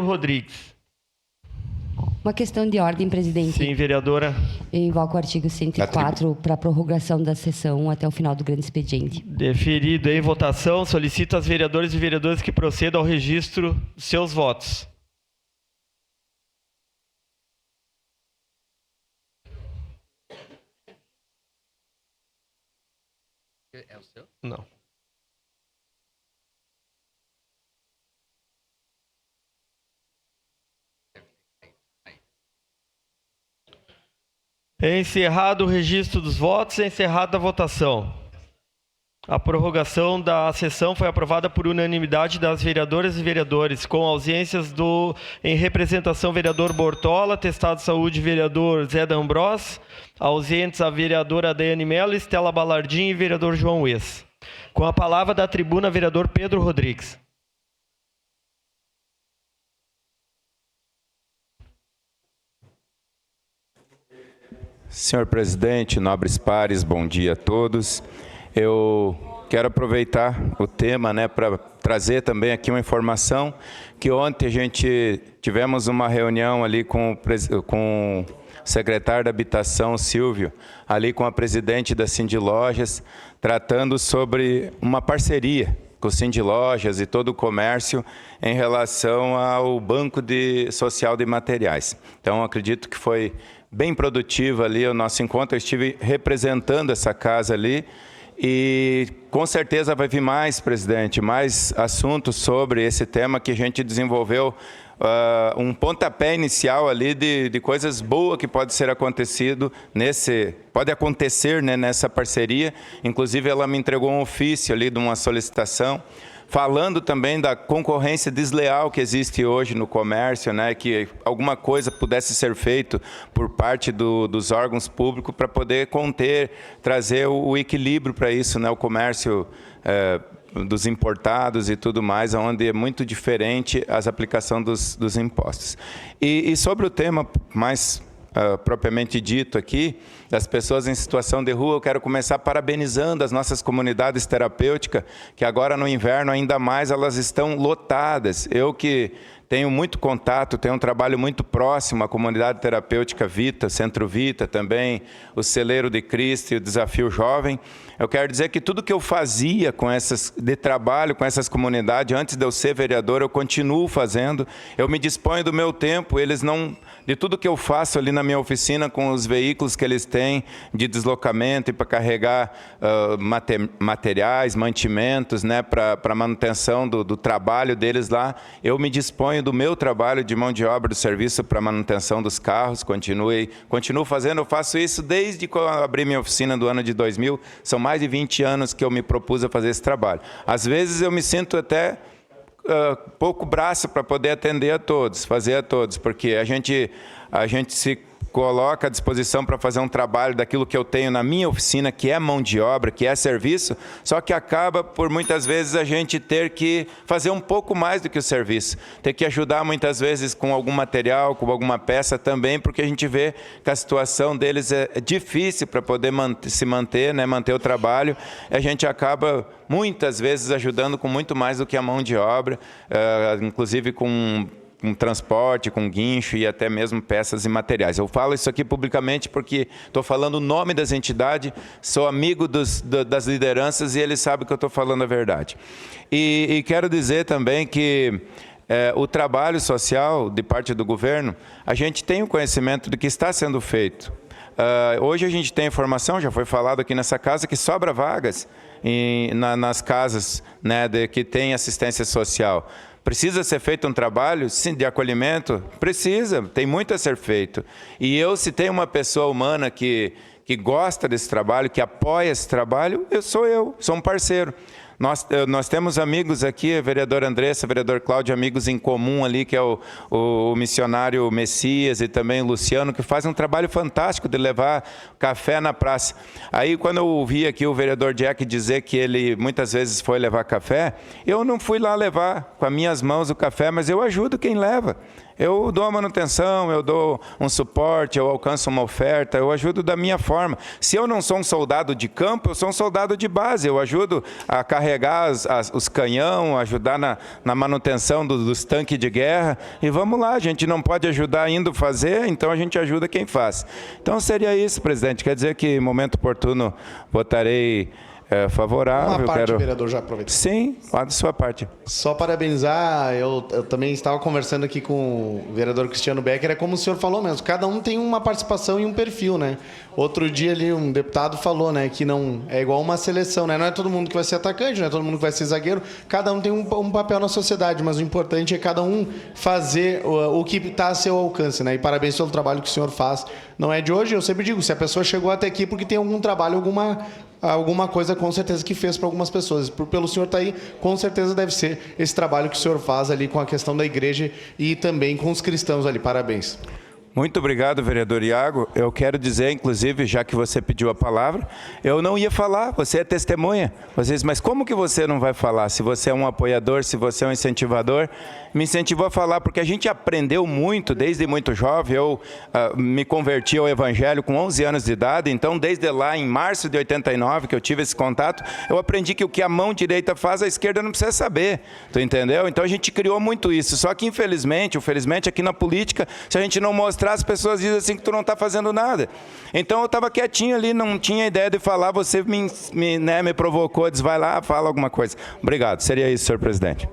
Rodrigues. Uma questão de ordem, presidente. Sim, vereadora. Eu invoco o artigo 104 para a prorrogação da sessão até o final do grande expediente. Deferido em votação, solicito aos vereadores e vereadoras que procedam ao registro dos seus votos. É o seu? Não. Encerrado o registro dos votos, encerrada a votação. A prorrogação da sessão foi aprovada por unanimidade das vereadoras e vereadores, com ausências em representação, vereador Bortola, atestado de saúde, vereador Zé D'Ambrós, ausentes a vereadora Daiane Mello, Estela Balardim e vereador João Ues. Com a palavra da tribuna, vereador Pedro Rodrigues. Senhor presidente, nobres pares, bom dia a todos. Eu quero aproveitar o tema, para trazer também aqui uma informação que ontem a gente tivemos uma reunião ali com o secretário da Habitação, Silvio, ali com a presidente da Cindy Lojas, tratando sobre uma parceria com o Cindy Lojas e todo o comércio em relação ao Banco Social de Materiais. Então, acredito que foi bem produtivo ali o nosso encontro. Eu estive representando essa casa ali e com certeza vai vir mais, presidente, mais assuntos sobre esse tema que a gente desenvolveu um pontapé inicial ali de coisas boas que pode ser acontecido pode acontecer nessa parceria. Inclusive ela me entregou um ofício ali de uma solicitação falando também da concorrência desleal que existe hoje no comércio, que alguma coisa pudesse ser feito por parte dos órgãos públicos para poder trazer o equilíbrio para isso, o comércio dos importados e tudo mais, onde é muito diferente a aplicação dos impostos. E sobre o tema mais propriamente dito aqui, das pessoas em situação de rua, eu quero começar parabenizando as nossas comunidades terapêuticas, que agora no inverno ainda mais elas estão lotadas. Eu que tenho muito contato, tenho um trabalho muito próximo à comunidade terapêutica Vita, Centro Vita também, o Celeiro de Cristo e o Desafio Jovem. Eu quero dizer que tudo que eu fazia de trabalho com essas comunidades, antes de eu ser vereador, eu continuo fazendo. Eu me disponho do meu tempo, de tudo que eu faço ali na minha oficina com os veículos que eles têm de deslocamento e para carregar materiais, mantimentos, para manutenção do trabalho deles lá, eu me disponho do meu trabalho de mão de obra do serviço para manutenção dos carros, continuo fazendo. Eu faço isso desde que eu abri minha oficina do ano de 2000, são mais de 20 anos que eu me propus a fazer esse trabalho. Às vezes eu me sinto até pouco braço para poder atender a todos, fazer a todos, porque a gente se coloca à disposição para fazer um trabalho daquilo que eu tenho na minha oficina, que é mão de obra, que é serviço, só que acaba por muitas vezes a gente ter que fazer um pouco mais do que o serviço, ter que ajudar muitas vezes com algum material, com alguma peça também, porque a gente vê que a situação deles é difícil para poder se manter, manter o trabalho, a gente acaba muitas vezes ajudando com muito mais do que a mão de obra, inclusive com transporte, com guincho e até mesmo peças e materiais. Eu falo isso aqui publicamente porque estou falando o nome das entidades, sou amigo das lideranças e eles sabem que eu estou falando a verdade. E quero dizer também que o trabalho social de parte do governo, a gente tem o conhecimento do que está sendo feito. Hoje a gente tem informação, já foi falado aqui nessa casa, que sobra vagas nas casas que tem assistência social. Precisa ser feito um trabalho, sim, de acolhimento? Precisa, tem muito a ser feito. E se tem uma pessoa humana que gosta desse trabalho, que apoia esse trabalho, sou um parceiro. Nós temos amigos aqui, a vereadora Andressa, a vereador Cláudio, amigos em comum ali, que é o missionário Messias e também o Luciano, que fazem um trabalho fantástico de levar café na praça. Aí, quando eu ouvi aqui o vereador Jack dizer que ele muitas vezes foi levar café, eu não fui lá levar com as minhas mãos o café, mas eu ajudo quem leva. Eu dou a manutenção, eu dou um suporte, eu alcanço uma oferta, eu ajudo da minha forma. Se eu não sou um soldado de campo, eu sou um soldado de base. Eu ajudo a carregar os canhão, ajudar na manutenção dos tanques de guerra. E vamos lá, a gente não pode ajudar indo fazer, então a gente ajuda quem faz. Então seria isso, presidente. Quer dizer que, em momento oportuno, votarei favorável. Uma parte, vereador, já aproveita. Sim, da sua parte. Só parabenizar, eu também estava conversando aqui com o vereador Cristiano Becker, é como o senhor falou mesmo, cada um tem uma participação e um perfil, né? Outro dia ali um deputado falou, né, que não é igual uma seleção, né? Não é todo mundo que vai ser atacante, não é todo mundo que vai ser zagueiro, cada um tem um papel na sociedade, mas o importante é cada um fazer o que está a seu alcance, né? E parabéns pelo trabalho que o senhor faz. Não é de hoje, eu sempre digo, se a pessoa chegou até aqui porque tem algum trabalho, alguma coisa com certeza que fez para algumas pessoas. Pelo senhor estar aí, com certeza deve ser esse trabalho que o senhor faz ali com a questão da igreja e também com os cristãos ali. Parabéns. Muito obrigado, vereador Iago. Eu quero dizer, inclusive, já que você pediu a palavra, eu não ia falar, você é testemunha. Mas como que você não vai falar? Se você é um apoiador, se você é um incentivador, me incentivou a falar, porque a gente aprendeu muito desde muito jovem. Eu me converti ao evangelho com 11 anos de idade, então desde lá, em março de 89, que eu tive esse contato, eu aprendi que o que a mão direita faz, a esquerda não precisa saber. Tu entendeu? Então a gente criou muito isso. Só que infelizmente, ou felizmente, aqui na política, se a gente não mostrar, as pessoas dizem assim que tu não está fazendo nada. Então eu estava quietinho ali, não tinha ideia de falar, você me provocou, diz, vai lá, fala alguma coisa. Obrigado, seria isso, senhor presidente.